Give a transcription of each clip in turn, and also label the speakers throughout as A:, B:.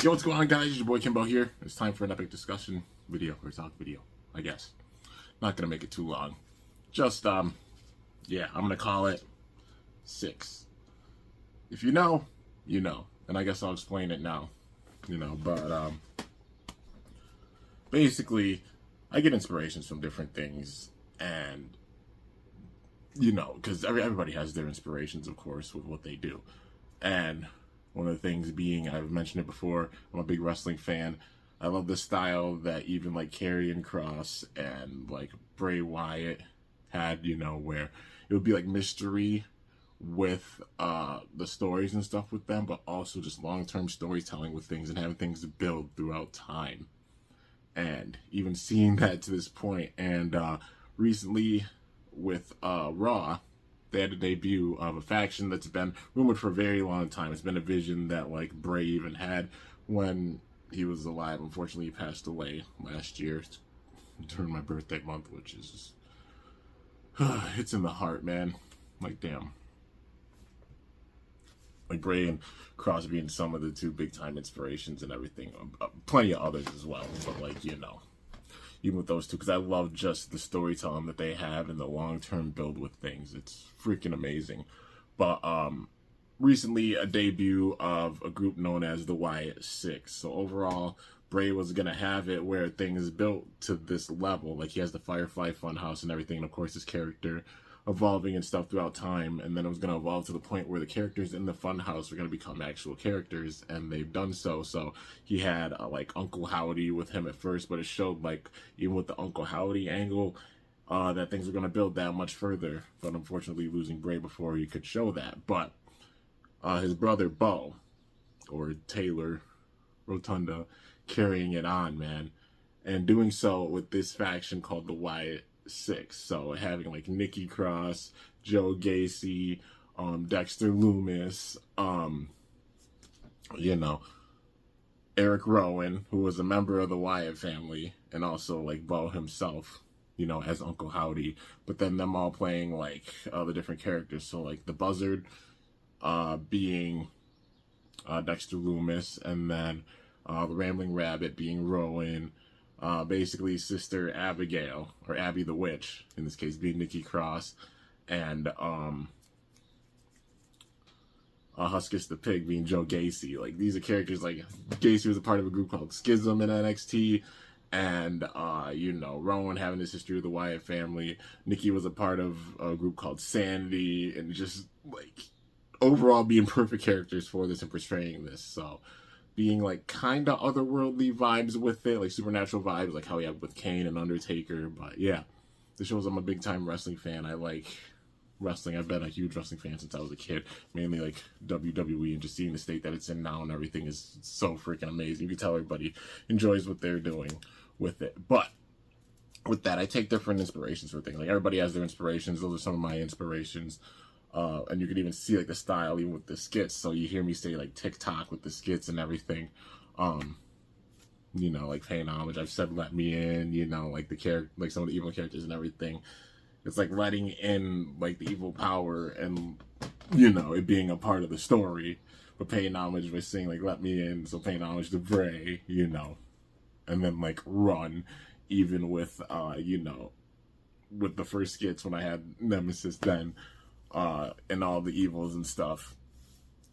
A: Yo, what's going on, guys? It's your boy Kimbo here. It's time for an epic discussion video, or talk video, I guess. Not gonna make it too long. Just, yeah, I'm gonna call it SICK6. If you know, you know. And I guess I'll explain it now, but, basically, I get inspirations from different things, and, because everybody has their inspirations, of course, with what they do. And one of the things being, I've mentioned it before, I'm a big wrestling fan. I love the style that even like Karrion Kross and like Bray Wyatt had, where it would be like mystery with the stories and stuff with them, but also just long-term storytelling with things and having things to build throughout time. And even seeing that to this point, and recently with Raw, they had a debut of a faction that's been rumored for a very long time. It's been a vision that like Bray even had when he was alive. Unfortunately, he passed away last year during my birthday month, which is it's in the heart, man. Like, damn. Like Bray and Kross being some of the two big time inspirations and everything. Plenty of others as well, but like, even with those two, because I love just the storytelling that they have and the long-term build with things. It's freaking amazing. But recently, a debut of a group known as the SICK6. So overall, Bray was going to have it where things built to this level. Like, he has the Firefly Funhouse and everything, and of course his character evolving and stuff throughout time, and then it was going to evolve to the point where the characters in the funhouse were going to become actual characters, and they've done so. So he had like Uncle Howdy with him at first, but it showed like even with the Uncle Howdy angle that things were going to build that much further, but unfortunately losing Bray before he could show that. But his brother Bo, or Taylor Rotunda, carrying it on, man, and doing so with this faction called the SICK6. So having like Nikki Cross, Joe Gacy, Dexter Loomis, Eric Rowan, who was a member of the Wyatt family, and also like Bo himself, as Uncle Howdy. But then them all playing like the different characters. So like the Buzzard being Dexter Loomis, and then the Rambling Rabbit being Rowan. Basically Sister Abigail, or Abby the Witch, in this case being Nikki Cross, and Huskus the Pig being Joe Gacy. Like, these are characters, like, Gacy was a part of a group called Schism in NXT, and, Rowan having this history with the Wyatt family. Nikki was a part of a group called Sandy, and just, like, overall being perfect characters for this and portraying this, so being like kind of otherworldly vibes with it, like supernatural vibes, like how we have with Kane and Undertaker. But yeah, this shows I'm a big time wrestling fan. I like wrestling. I've been a huge wrestling fan since I was a kid, mainly like WWE, and just seeing the state that it's in now and everything is so freaking amazing. You can tell everybody enjoys what they're doing with it. But with that, I take different inspirations for things. Like, everybody has their inspirations. Those are some of my inspirations. And you can even see like the style even with the skits. So you hear me say like TikTok with the skits and everything. Like paying homage. I've said "Let Me In," like the character, like some of the evil characters and everything. It's like letting in like the evil power and it being a part of the story. But paying homage by saying like "Let Me In," so paying homage to Bray, and then like Run, even with with the first skits when I had Nemesis then. And all the evils and stuff,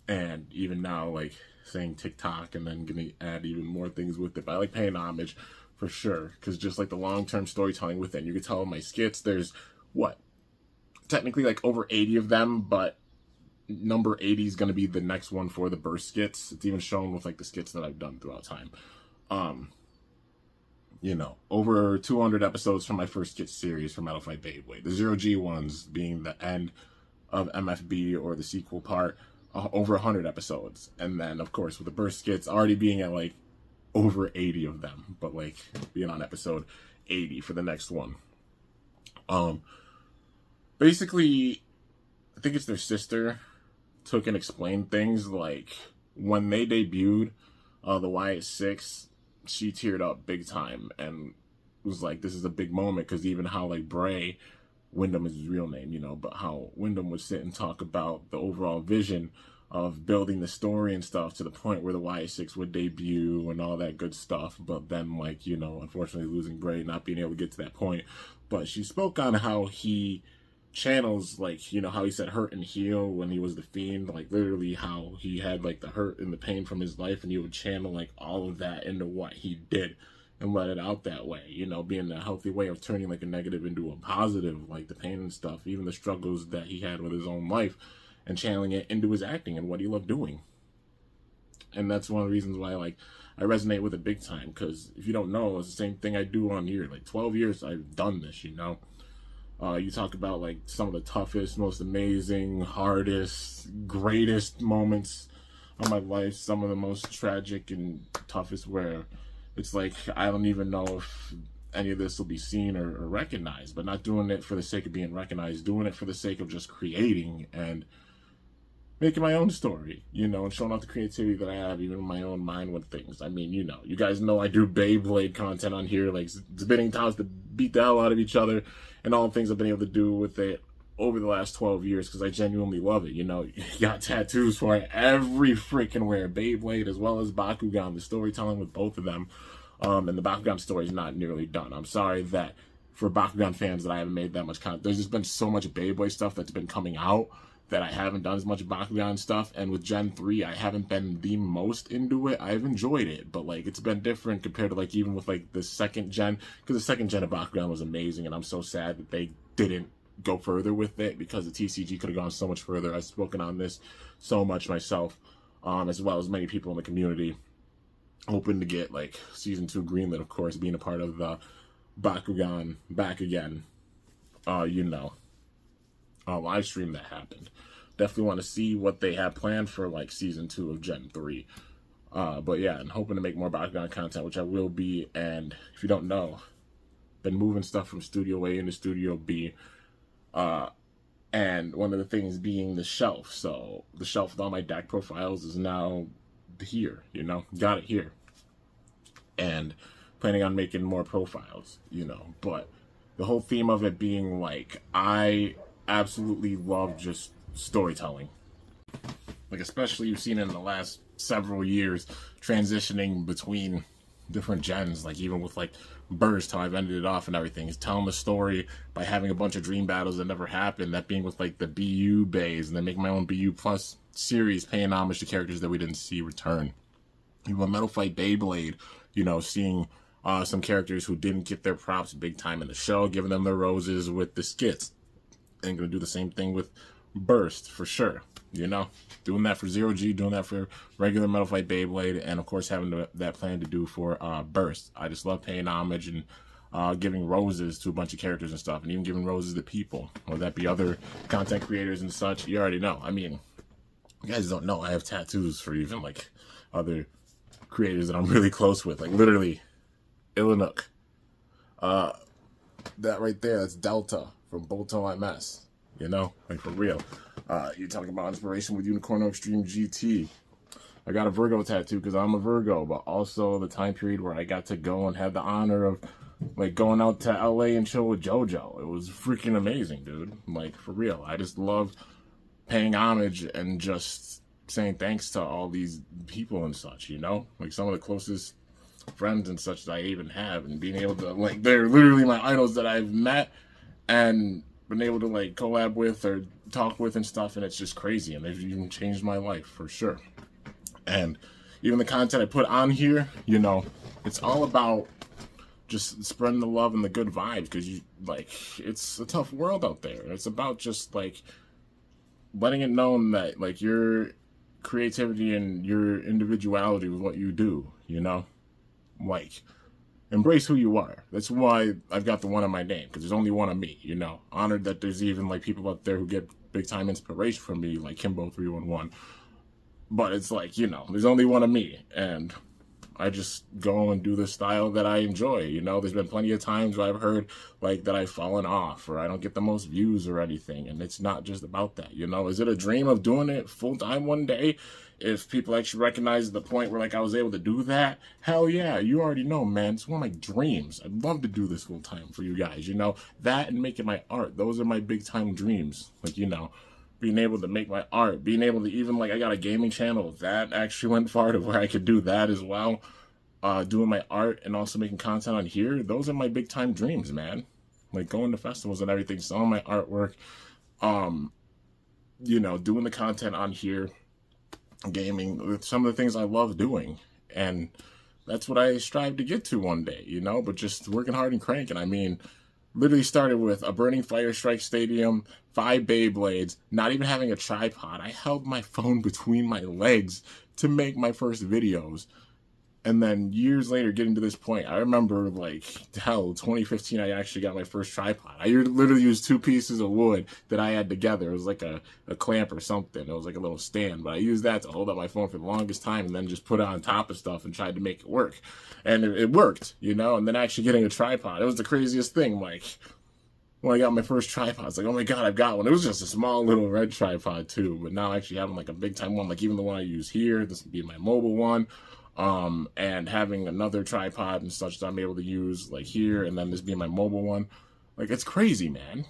A: and even now like saying TikTok and then gonna add even more things with it. But I like paying homage for sure, because just like the long-term storytelling with it, and you can tell in my skits there's technically like over 80 of them, but number 80 is gonna be the next one for the burst skits. It's even shown with like the skits that I've done throughout time. Over 200 episodes from my first skit series for Metal Fight Beyblade. The 0G ones being the end of MFB, or the sequel part, over 100 episodes. And then, of course, with the burst skits already being at, like, over 80 of them. But, like, being on episode 80 for the next one. Basically, I think it's their sister took and explained things. Like, when they debuted the SICK6, she teared up big time and was like, this is a big moment, because even how, like, Bray, Wyndham is his real name, but how Wyndham would sit and talk about the overall vision of building the story and stuff to the point where the YA6 would debut and all that good stuff. But then, like, you know, unfortunately losing Bray, not being able to get to that point. But she spoke on how he channels, like, you know, how he said hurt and heal when he was the Fiend, like literally how he had like the hurt and the pain from his life, and he would channel like all of that into what he did and let it out that way, you know, being a healthy way of turning like a negative into a positive, like the pain and stuff, even the struggles that he had with his own life, and channeling it into his acting and what he loved doing. And that's one of the reasons why, like, I resonate with it big time, because if you don't know, it's the same thing I do on here. Like 12 years I've done this, you know. You talk about like some of the toughest, most amazing, hardest, greatest moments of my life, some of the most tragic and toughest, where it's like I don't even know if any of this will be seen or recognized, but not doing it for the sake of being recognized, doing it for the sake of just creating and making my own story, you know, and showing off the creativity that I have even in my own mind with things. I mean, you know, you guys know I do Beyblade content on here, like spinning times to beat the hell out of each other, and all the things I've been able to do with it over the last 12 years, because I genuinely love it. You know, you got tattoos for it every freaking where, Beyblade as well as Bakugan, the storytelling with both of them. And the Bakugan story is not nearly done. I'm sorry that for Bakugan fans that I haven't made that much content. There's just been so much Beyblade stuff that's been coming out that I haven't done as much Bakugan stuff. And with Gen 3, I haven't been the most into it. I've enjoyed it, but like it's been different compared to like even with like the second gen, because the second gen of Bakugan was amazing, and I'm so sad that they didn't go further with it, because the TCG could have gone so much further. I've spoken on this so much myself, as well as many people in the community, hoping to get like season 2 greenlit, of course, being a part of the Bakugan Back Again, you know, live stream that happened. Definitely want to see what they have planned for like season 2 of Gen 3. But yeah, and hoping to make more Bakugan content, which I will be. And if you don't know, been moving stuff from Studio A into Studio B. And one of the things being the shelf. So the shelf with all my deck profiles is now here, you know, got it here. And planning on making more profiles, you know, but the whole theme of it being like, I absolutely love just storytelling. Like, especially you've seen in the last several years, transitioning between different gens, like even with like Burst, how I've ended it off and everything, is telling the story by having a bunch of dream battles that never happened, that being with like the BU bays, and then make my own BU Plus series, paying homage to characters that we didn't see return. Even Metal Fight Beyblade, you know, seeing some characters who didn't get their props big time in the show, giving them their roses with the skits. And gonna do the same thing with Burst for sure, you know, doing that for Zero G, doing that for regular Metal Fight Beyblade, and of course having that plan to do for Burst. I just love paying homage and giving roses to a bunch of characters and stuff, and even giving roses to people, whether that be other content creators and such. You already know. I mean, you guys don't know, I have tattoos for even like other creators that I'm really close with, like literally Illinook. That right there, that's Delta from Bolto MS, you know, like for real. You're talking about inspiration with Unicorno Extreme GT. I got a Virgo tattoo because I'm a Virgo, but also the time period where I got to go and have the honor of like going out to LA and chill with JoJo. It was freaking amazing, dude. Like for real. I just love paying homage and just saying thanks to all these people and such, you know, like some of the closest friends and such that I even have, and being able to like, they're literally my idols that I've met and been able to like collab with or talk with and stuff, and it's just crazy, and they've even changed my life for sure. And even the content I put on here, you know, it's all about just spreading the love and the good vibes, because you like, it's a tough world out there. It's about just like letting it known that like your creativity and your individuality with what you do, you know, like embrace who you are. That's why I've got the one on my name, because there's only one of me, you know. Honored that there's even like people out there who get big time inspiration from me, like Kimbo311. But it's like, you know, there's only one of me, and I just go and do the style that I enjoy, you know. There's been plenty of times where I've heard like that I've fallen off or I don't get the most views or anything, and it's not just about that, you know. Is it a dream of doing it full time one day? If people actually recognize the point where like I was able to do that, hell yeah, you already know, man. It's one of my dreams. I'd love to do this full time for you guys, you know. That and making my art, those are my big time dreams. Like, you know, being able to make my art, being able to even, like, I got a gaming channel that actually went far to where I could do that as well. Doing my art and also making content on here, those are my big time dreams, man. Like going to festivals and everything, selling my artwork, you know, doing the content on here, gaming, some of the things I love doing. And that's what I strive to get to one day, you know, but just working hard and cranking. I mean, literally started with a burning fire strike stadium, 5 Beyblades, not even having a tripod. I held my phone between my legs to make my first videos. And then years later, getting to this point, I remember, like, hell, 2015, I actually got my first tripod. I literally used 2 pieces of wood that I had together. It was like a clamp or something. It was like a little stand. But I used that to hold up my phone for the longest time and then just put it on top of stuff and tried to make it work. And it worked, you know? And then actually getting a tripod, it was the craziest thing. Like, when I got my first tripod, it's like, oh my God, I've got one. It was just a small little red tripod, too. But now actually having, like, a big-time one, like even the one I use here, this would be my mobile one. And having another tripod and such that I'm able to use, like here, and then this being my mobile one. Like, it's crazy, man.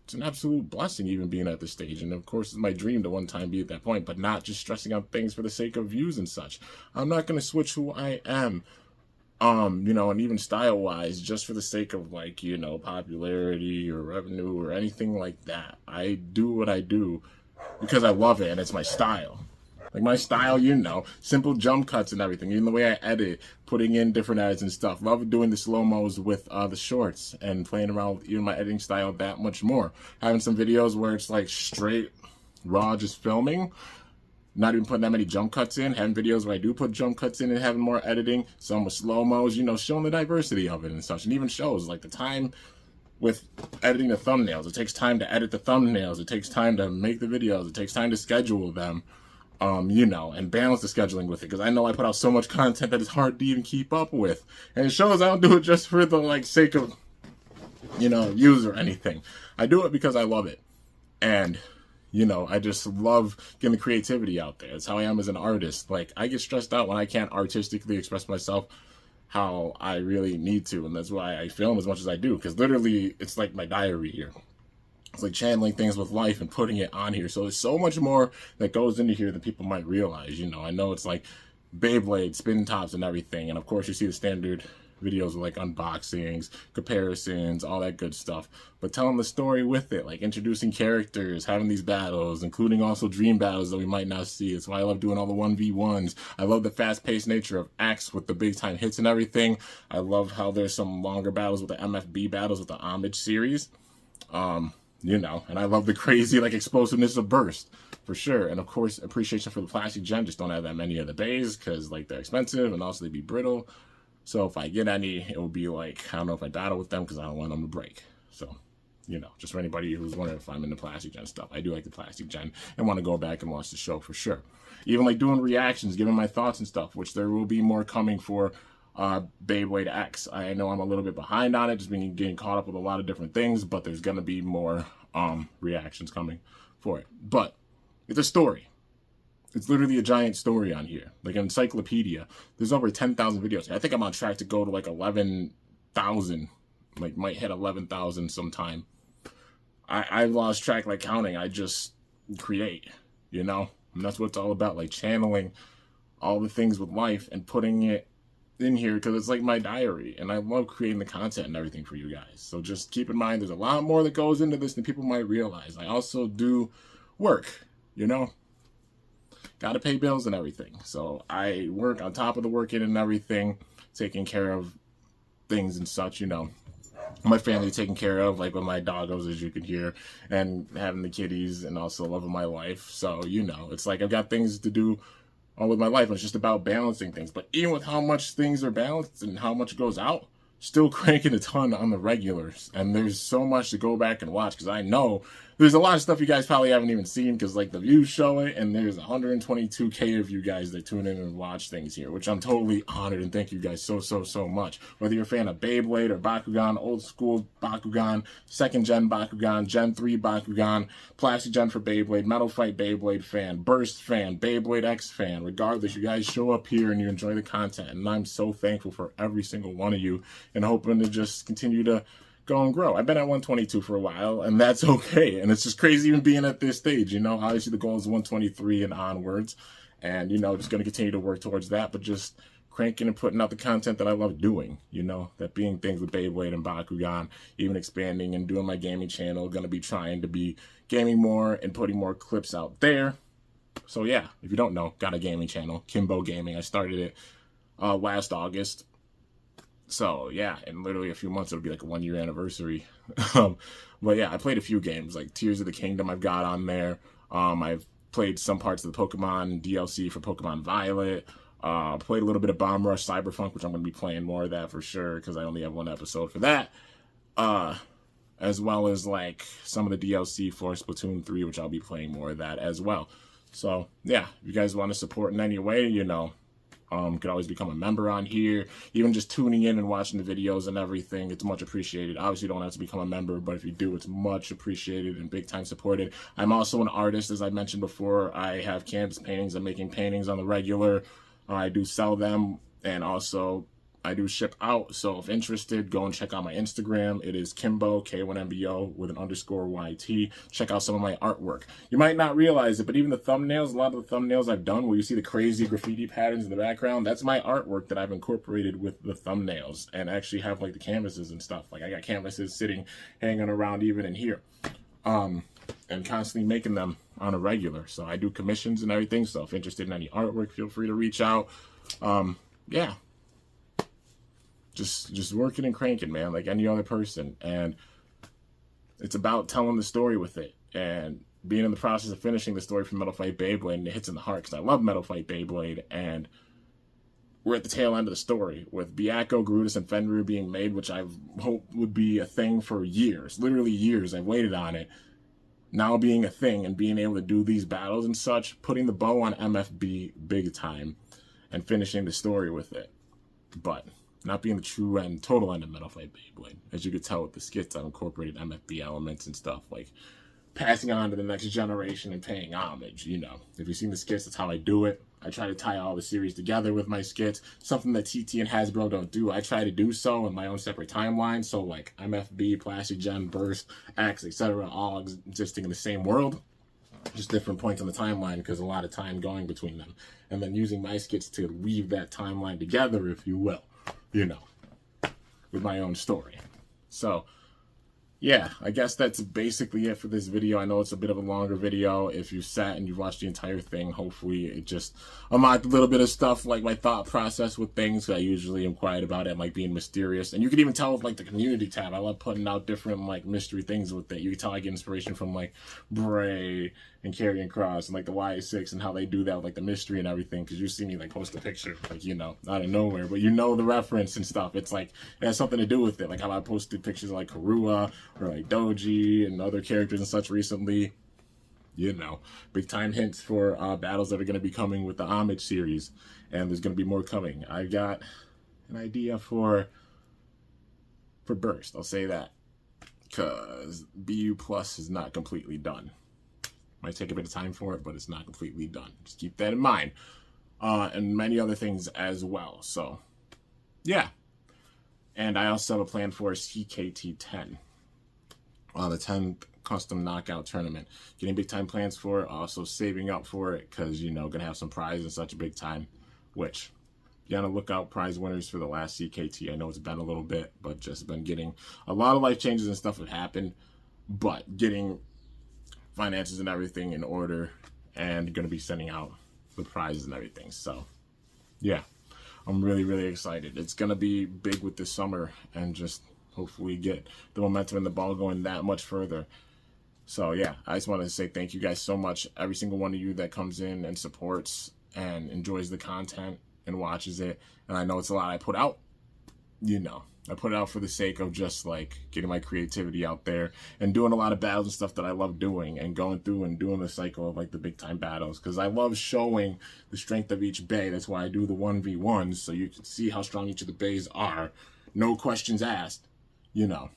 A: It's an absolute blessing even being at this stage. And of course, it's my dream to one time be at that point, but not just stressing out things for the sake of views and such. I'm not going to switch who I am, you know, and even style-wise, just for the sake of, like, you know, popularity or revenue or anything like that. I do what I do because I love it and it's my style. Like my style, you know, simple jump cuts and everything. Even the way I edit, putting in different edits and stuff. Love doing the slow-mos with the shorts and playing around with even my editing style that much more. Having some videos where it's like straight, raw, just filming. Not even putting that many jump cuts in. Having videos where I do put jump cuts in and having more editing. Some with slow-mos, you know, showing the diversity of it and such. And even shows like the time with editing the thumbnails. It takes time to edit the thumbnails. It takes time to make the videos. It takes time to schedule them. You know, and balance the scheduling with it, because I know I put out so much content that it's hard to even keep up with. And it shows I don't do it just for the, like, sake of, you know, views or anything. I do it because I love it. And, you know, I just love getting the creativity out there. It's how I am as an artist. Like, I get stressed out when I can't artistically express myself how I really need to. And that's why I film as much as I do, because literally it's like my diary here. It's like channeling things with life and putting it on here. So there's so much more that goes into here than people might realize. You know, I know it's like Beyblade, spin tops and everything. And of course you see the standard videos with like unboxings, comparisons, all that good stuff. But telling the story with it, like introducing characters, having these battles, including also dream battles that we might not see. It's why I love doing all the 1v1s. I love the fast-paced nature of X with the big-time hits and everything. I love how there's some longer battles with the MFB battles with the Homage series. You know, and I love the crazy, like, explosiveness of Burst, for sure. And, of course, appreciation for the plastic gem. Just don't have that many of the bays, because, like, they're expensive, and also they'd be brittle. So if I get any, it would be, like, I don't know if I battle with them, because I don't want them to break. So, you know, just for anybody who's wondering if I'm into plastic gen stuff. I do like the plastic gen, and want to go back and watch the show, for sure. Even, like, doing reactions, giving my thoughts and stuff, which there will be more coming for Beyblade X. I know I'm a little bit behind on it, just been getting caught up with a lot of different things, but there's gonna be more reactions coming for it. But it's a story. It's literally a giant story on here, like an encyclopedia. There's over 10,000 videos. I think I'm on track to go to like 11,000, like might hit 11,000 sometime. I've lost track, like counting. I just create, you know, and that's what it's all about, like channeling all the things with life and putting it in here, because it's like my diary, and I love creating the content and everything for you guys. So just keep in mind, there's a lot more that goes into this than people might realize. I also do work, you know, gotta pay bills and everything. So I work on top of the working and everything, taking care of things and such, you know, my family taken care of, like with my doggos, as you can hear, and having the kitties, and also loving my life. So, you know, it's like I've got things to do with my life. It's just about balancing things. But even with how much things are balanced and how much goes out, still cranking a ton on the regulars. And there's so much to go back and watch, because I know there's a lot of stuff you guys probably haven't even seen, because like the views show it, and there's 122K of you guys that tune in and watch things here, which I'm totally honored, and thank you guys so much. Whether you're a fan of Beyblade or Bakugan, old school Bakugan, second gen Bakugan, Gen 3 Bakugan, plastic gen for Beyblade, Metal Fight Beyblade fan, Burst fan, Beyblade X fan, regardless, you guys show up here and you enjoy the content, and I'm so thankful for every single one of you, and hoping to just continue to go and grow. I've been at 122 for a while, and that's okay. And it's just crazy even being at this stage, you know. Obviously, the goal is 123 and onwards, and, you know, just going to continue to work towards that, but just cranking and putting out the content that I love doing, you know, that being things with Beyblade and Bakugan, even expanding and doing my gaming channel, going to be trying to be gaming more and putting more clips out there. So yeah, if you don't know, got a gaming channel, Kimbo Gaming. I started it last August. So yeah, in literally a few months, it'll be like a 1 year anniversary. But yeah, I played a few games like Tears of the Kingdom I've got on there. I've played some parts of the Pokemon DLC for Pokemon Violet. Played a little bit of Bomb Rush Cyberpunk, which I'm going to be playing more of that for sure, because I only have one episode for that. As well as like some of the DLC for Splatoon 3, which I'll be playing more of that as well. So yeah, if you guys want to support in any way, you know, could always become a member on here. Even just tuning in and watching the videos and everything, it's much appreciated. Obviously, you don't have to become a member, but if you do, it's much appreciated and big time supported. I'm also an artist, as I mentioned before. I have canvas paintings. I'm making paintings on the regular. I do sell them, and also I do ship out. So if interested, go and check out my Instagram. It is Kimbo, K1MBO with an _YT. Check out some of my artwork. You might not realize it, but even the thumbnails, a lot of the thumbnails I've done where you see the crazy graffiti patterns in the background, that's my artwork that I've incorporated with the thumbnails and actually have like the canvases and stuff. Like I got canvases sitting, hanging around even in here. And constantly making them on a regular. So I do commissions and everything. So if interested in any artwork, feel free to reach out. Yeah. Just working and cranking, man, like any other person. And it's about telling the story with it and being in the process of finishing the story for Metal Fight Beyblade, and it hits in the heart because I love Metal Fight Beyblade, and we're at the tail end of the story with Byakko, Garudis, and Fenrir being made, which I hoped would be a thing for years, literally years. I've waited on it. Now being a thing and being able to do these battles and such, putting the bow on MFB big time and finishing the story with it. But not being the true end, total end of Metal Fight Beyblade. As you could tell with the skits, I've incorporated MFB elements and stuff, like passing on to the next generation and paying homage, you know. If you've seen the skits, that's how I do it. I try to tie all the series together with my skits, something that TT and Hasbro don't do. I try to do so in my own separate timeline, so like MFB, Plastic Gen, Burst, X, etc., all existing in the same world, just different points on the timeline because a lot of time going between them. And then using my skits to weave that timeline together, if you will, you know, with my own story. So yeah, I guess that's basically it for this video. I know it's a bit of a longer video. If you sat and you watched the entire thing, hopefully it just unlocked a little bit of stuff, like my thought process with things. I usually am quiet about it, like being mysterious. And you can even tell with like the community tab, I love putting out different like mystery things with it. You can tell I get inspiration from like Bray and Karrion Kross and like the SICK6 and how they do that with like the mystery and everything. Because you see me like post a picture, like, you know, out of nowhere, but you know the reference and stuff. It's like it has something to do with it, like how I posted pictures of like Karua or like Doji and other characters and such recently. You know, big time hints for battles that are going to be coming with the Homage series, and there's going to be more coming. I got an idea for Burst, I'll say that, because BU Plus is not completely done. Might take a bit of time for it, but it's not completely done. Just keep that in mind. And many other things as well. So, yeah. And I also have a plan for a CKT 10. The 10th custom knockout tournament. Getting big time plans for it. Also saving up for it because, you know, going to have some prizes and such a big time. Which, be on the lookout, prize winners for the last CKT. I know it's been a little bit, but just been getting a lot of life changes and stuff have happened. But getting finances and everything in order and going to be sending out the prizes and everything. So, yeah, I'm really, really excited. It's going to be big with this summer and just hopefully get the momentum and the ball going that much further. So, yeah, I just wanted to say thank you guys so much. Every single one of you that comes in and supports and enjoys the content and watches it. And I know it's a lot I put out, you know. I put it out for the sake of just like getting my creativity out there and doing a lot of battles and stuff that I love doing and going through and doing the cycle of like the big time battles because I love showing the strength of each bay. That's why I do the 1v1s so you can see how strong each of the bays are. No questions asked, you know,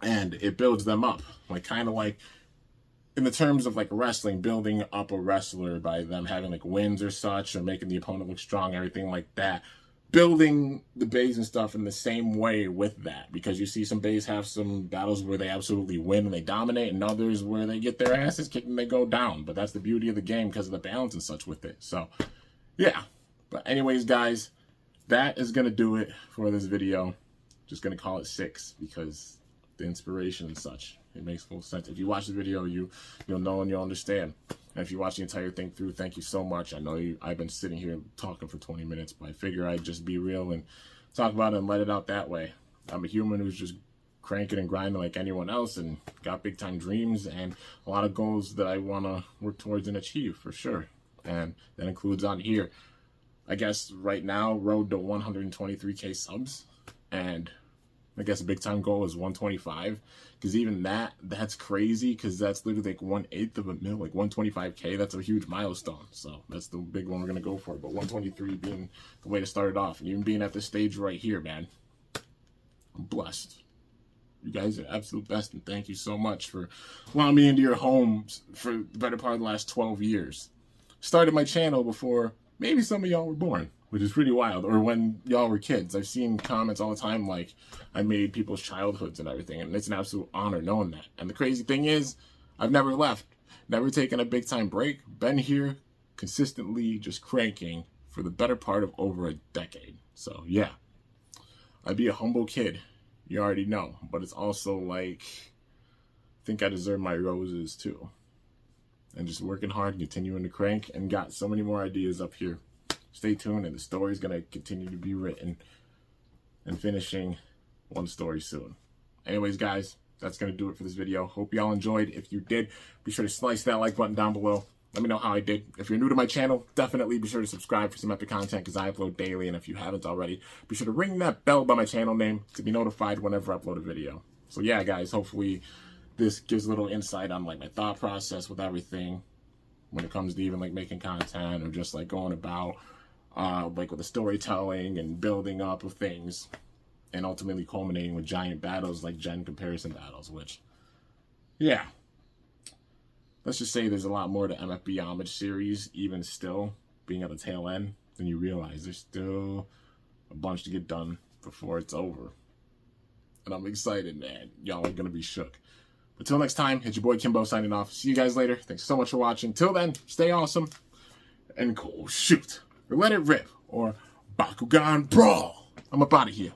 A: and it builds them up. Like kind of like in the terms of like wrestling, building up a wrestler by them having like wins or such or making the opponent look strong, everything like that. building the bays and stuff in the same way with that, because you see some bays have some battles where they absolutely win and they dominate, and others where they get their asses kicked and they go down. But that's the beauty of the game because of the balance and such with it. So yeah, but anyways guys, that is gonna do it for this video. Just gonna call it 6 because the inspiration and such, it makes full sense. If you watch the video, you'll know and you'll understand. And if you watch the entire thing through, thank you so much. I know I've been sitting here talking for 20 minutes, but I figure I'd just be real and talk about it and let it out that way. I'm a human who's just cranking and grinding like anyone else and got big time dreams and a lot of goals that I want to work towards and achieve for sure. And that includes on here, I guess right now, road to 123K subs. And I guess a big time goal is 125, because even that's crazy, because that's literally like 1/8 of a mil, like 125K. That's a huge milestone. So that's the big one we're gonna go for. But 123 being the way to start it off, and even being at this stage right here, man, I'm blessed. You guys are the absolute best, and thank you so much for allowing me into your homes for the better part of the last 12 years. Started my channel before maybe some of y'all were born, which is pretty wild, or when y'all were kids. I've seen comments all the time like I made people's childhoods and everything, and it's an absolute honor knowing that. And the crazy thing is, I've never left, never taken a big time break, been here consistently just cranking for the better part of over a decade. So yeah, I'd be a humble kid, you already know, but it's also like, I think I deserve my roses too. And just working hard, continuing to crank, and got so many more ideas up here. Stay tuned, and the story's going to continue to be written and finishing one story soon. Anyways, guys, that's going to do it for this video. Hope y'all enjoyed. If you did, be sure to slice that like button down below. Let me know how I did. If you're new to my channel, definitely be sure to subscribe for some epic content because I upload daily. And if you haven't already, be sure to ring that bell by my channel name to be notified whenever I upload a video. So yeah, guys, hopefully this gives a little insight on like my thought process with everything when it comes to even like making content or just like going about like with the storytelling and building up of things, and ultimately culminating with giant battles like gen comparison battles, which, yeah, let's just say there's a lot more to MFB Homage series, even still being at the tail end, than you realize. There's still a bunch to get done before it's over. And I'm excited, man. Y'all are going to be shook. But till next time, it's your boy Kimbo signing off. See you guys later. Thanks so much for watching. Till then, stay awesome and cool. Shoot. Or let it rip. Or Bakugan Brawl. I'm up out of here.